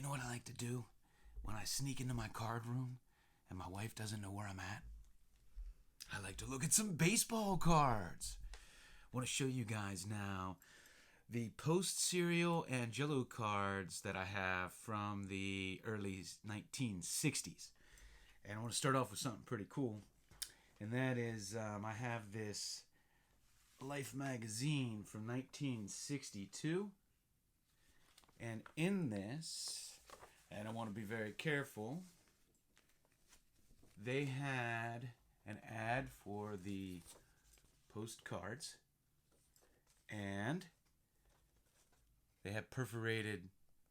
You know what I like to do when I sneak into my card room and my wife doesn't know where I'm at? I like to look at some baseball cards. I want to show you guys now the post cereal and Jell-O cards that I have from the early 1960s. And I want to start off with something pretty cool. And that is, I have this Life magazine from 1962. And in this, and I want to be very careful, they had an ad for the postcards, and they have perforated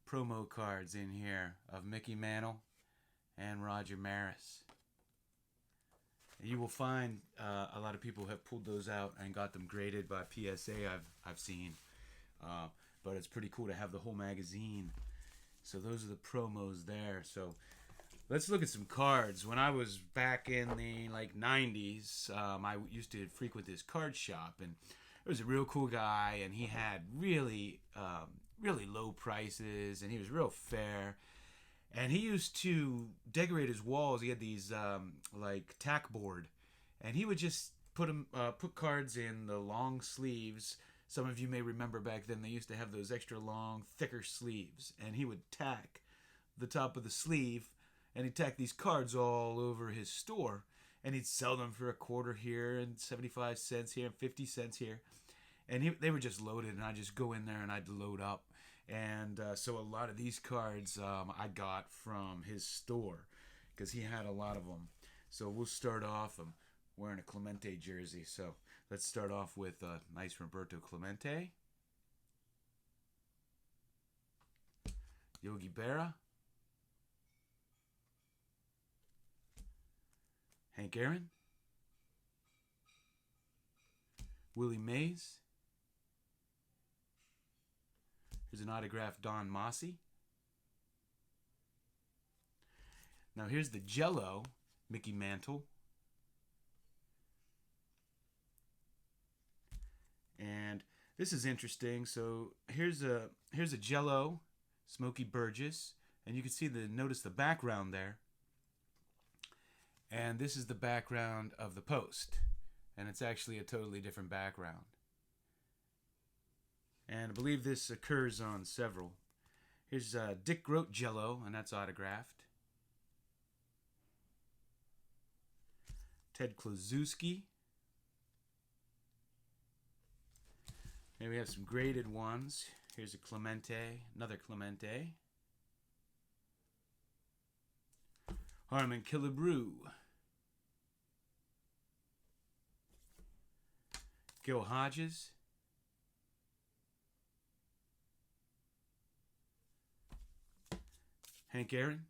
promo cards in here of Mickey Mantle and Roger Maris. You will find a lot of people have pulled those out and got them graded by PSA. I've seen, but it's pretty cool to have the whole magazine. So those are the promos there. So let's look at some cards. When I was back in the 90s, I used to frequent this card shop, and there was a real cool guy, and he had really low prices, and he was real fair. And he used to decorate his walls. He had these tack board, and he would just put cards in the long sleeves. Some of you may remember back then they used to have those extra long, thicker sleeves, and he would tack the top of the sleeve, and he'd tack these cards all over his store, and he'd sell them for a quarter here and 75 cents here and 50 cents here. And they were just loaded, and I'd just go in there and I'd load up. And so a lot of these cards I got from his store because he had a lot of them. So we'll start off. I'm wearing a Clemente jersey. So let's start off with a nice Roberto Clemente. Yogi Berra. Hank Aaron. Willie Mays. Here's an autographed Don Mossy. Now here's the Jell-O Mickey Mantle. And this is interesting. So here's a Jell-O Smokey Burgess, and you can see notice the background there. And this is the background of the post, and it's actually a totally different background. And I believe this occurs on several. Here's Dick Groat Jell-O, and that's autographed. Ted Kluszewski. Here we have some graded ones. Here's a Clemente, another Clemente. Harmon Killebrew. Gil Hodges. Hank Aaron.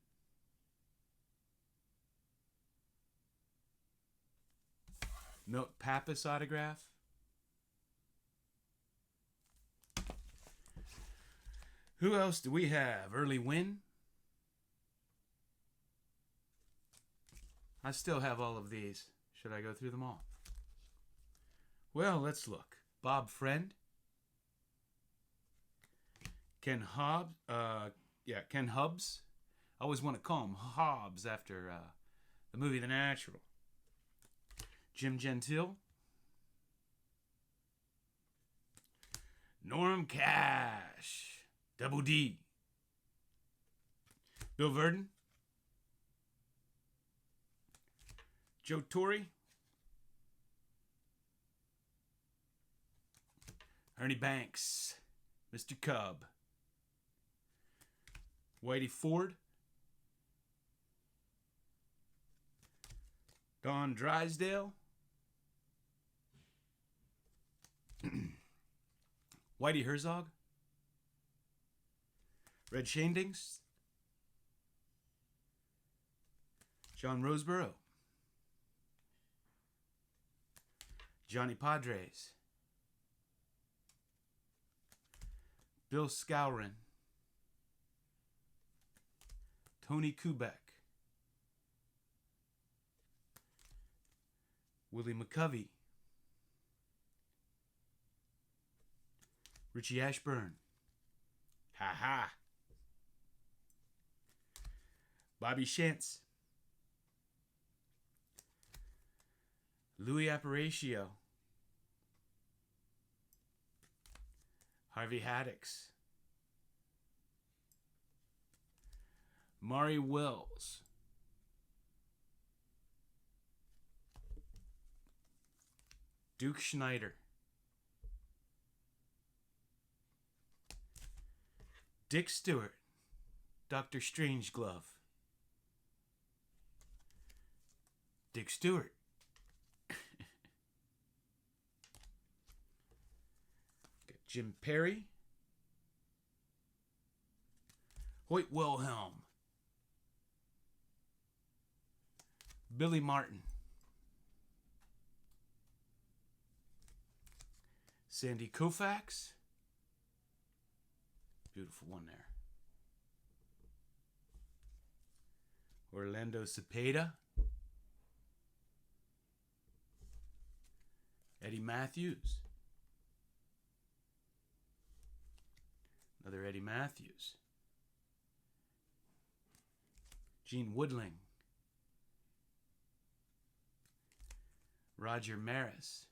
Milt Pappas autograph. Who else do we have? Early Wynn. I still have all of these. Should I go through them all? Well, let's look. Bob Friend. Ken Hobbs. Ken Hubbs. I always want to call him Hobbs after the movie The Natural. Jim Gentile. Norm Cash. Double D. Bill Verdon. Joe Torre. Ernie Banks. Mr. Cub. Whitey Ford. Don Drysdale. Whitey Herzog. Red Shandings. John Roseborough. Johnny Padres. Bill Skowron. Tony Kubek. Willie McCovey. Richie Ashburn. Ha ha. Bobby Shantz, Louis Aparicio, Harvey Haddix, Maury Wills, Duke Schneider, Dick Stewart, Dr. Strangeglove, Dick Stewart, Jim Perry, Hoyt Wilhelm, Billy Martin, Sandy Koufax, beautiful one there, Orlando Cepeda, Eddie Matthews, another Eddie Matthews, Gene Woodling, Roger Maris,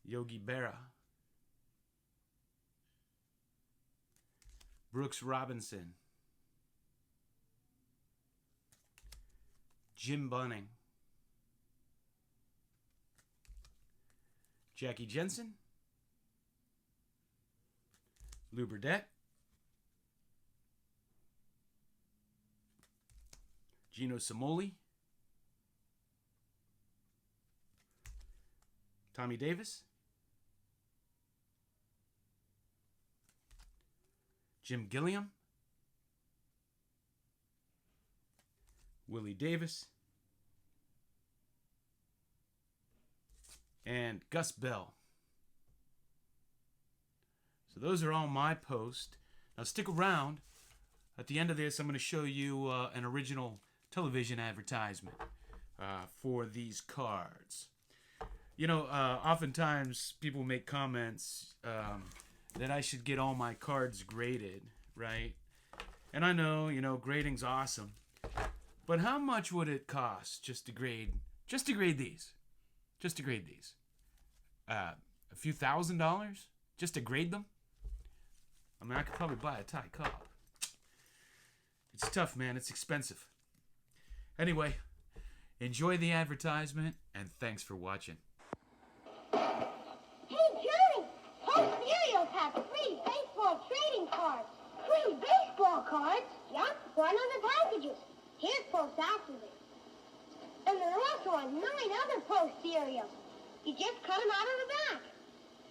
Yogi Berra, Brooks Robinson, Jim Bunning, Jackie Jensen, Lou Burdett, Gino Simoli, Tommy Davis, Jim Gilliam, Willie Davis, and Gus Bell. So those are all my posts. Now stick around. At the end of this, I'm going to show you an original television advertisement for these cards. You know, oftentimes people make comments that I should get all my cards graded, right? And I know, grading's awesome. But how much would it cost just to grade these? Just to grade these? A few $1,000 just to grade them? I mean, I could probably buy a Thai cup. It's tough, man. It's expensive. Anyway, enjoy the advertisement, and thanks for watching. Hey, Jerry! Post Cereals have free baseball trading cards. Free baseball cards? Yep, one on the packages. Here's Post Alphabet. And there are also 9 other Post cereals. You just cut them out of the back.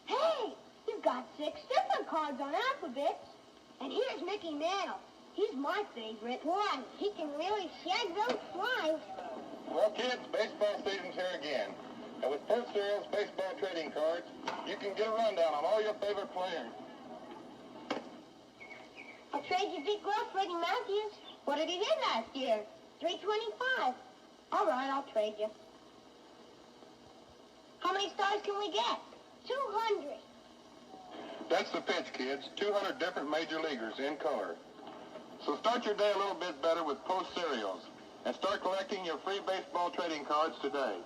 Hey, you've got 6 different cards on Alphabets. And here's Mickey Mantle. He's my favorite one. He can really shed those flies. Well, kids, baseball season's here again. And with Post Cereals baseball trading cards, you can get a rundown on all your favorite players. I'll trade you big glove, Freddie Matthews. What did he hit last year? 325. All right, I'll trade you. How many stars can we get? 200. That's the pitch, kids. 200 different major leaguers in color. So start your day a little bit better with Post Cereals and start collecting your free baseball trading cards today.